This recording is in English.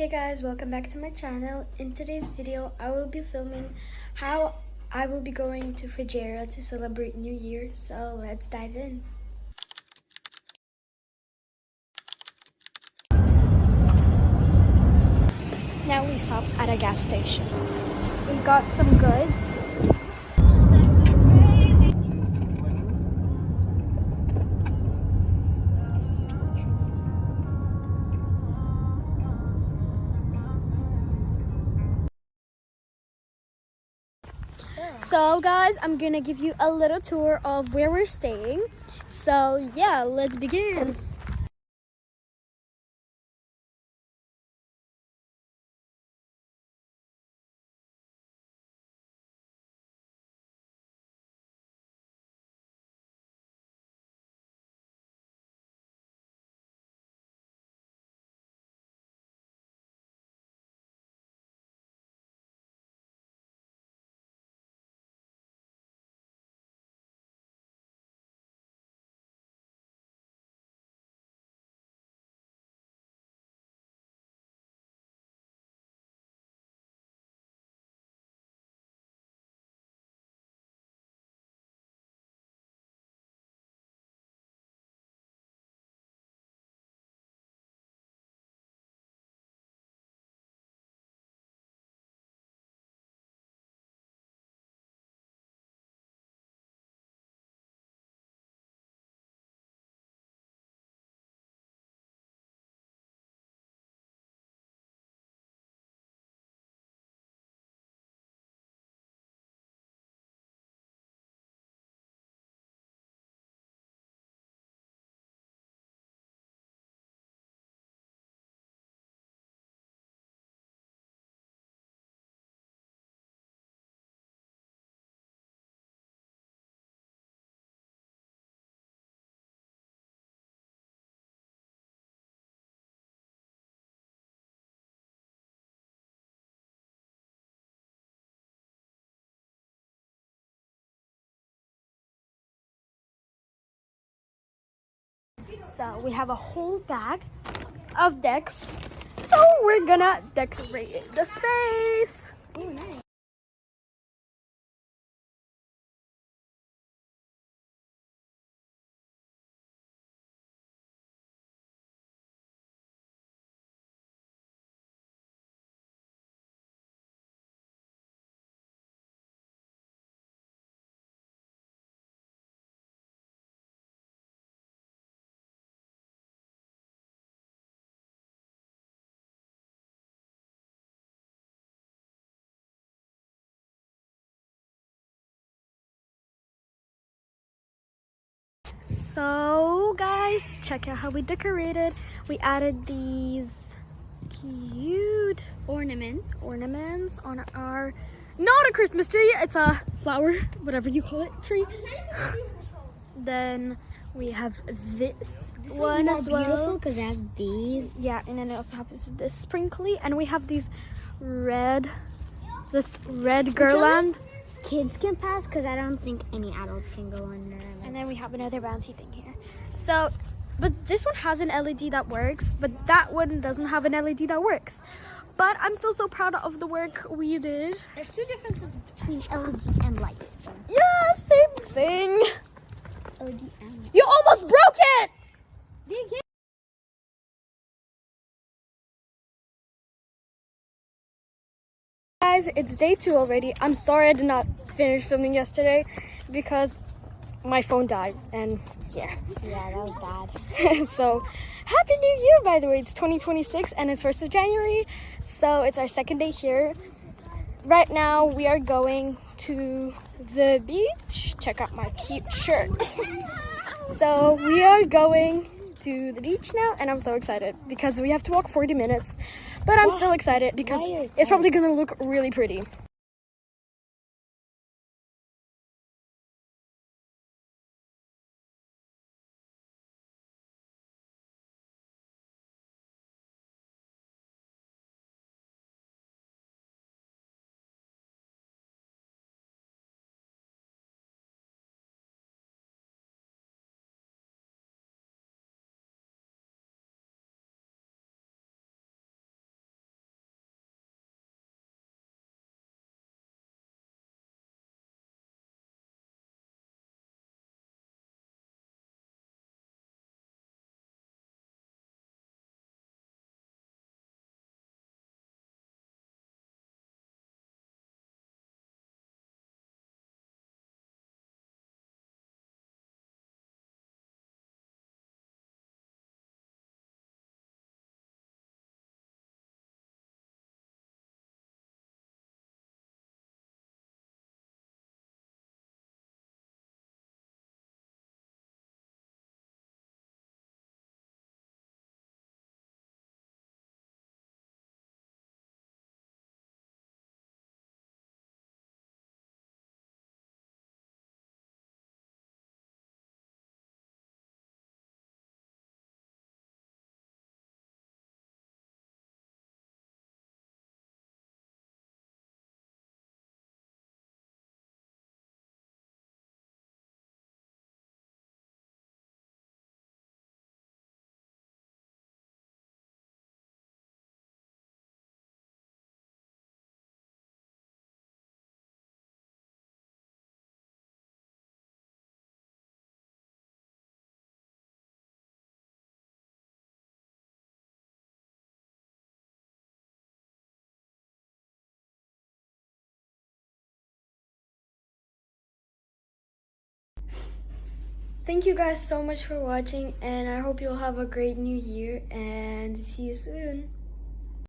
Hey guys, welcome back to my channel. In today's video, I will be filming how I will be going to Fujairah to celebrate New Year. So let's dive in. Now we stopped at a gas station. We got some goods. So guys, I'm gonna give you a little tour of where we're staying. So yeah, let's begin. So we have a whole bag of decks. So we're gonna decorate the space. Oh, nice. So guys, check out how we decorated. We added these cute ornaments on our, not a Christmas tree, it's a flower, whatever you call it, tree. Then we have this one as well. Beautiful because it has these. Yeah, and then it also has this sprinkly, and we have these red garland. Kids can pass because I don't think any adults can go under. And then we have another bouncy thing here. So, but this one has an LED that works, but that one doesn't have an LED that works. But I'm still so proud of the work we did. There's two differences between LED and light. Yeah, same thing. LED and light. You almost broke it! Guys, it's day 2 already. I'm sorry I did not finish filming yesterday because my phone died, and yeah. Yeah, that was bad. So, Happy New Year, by the way. It's 2026 and it's 1st of January, so it's our second day here. Right now, we are going to the beach. Check out my cute shirt. So, we are going to the beach now, and I'm so excited because we have to walk 40 minutes. But I'm still excited because it's probably going to look really pretty. Thank you guys so much for watching, and I hope you'll have a great new year, and see you soon.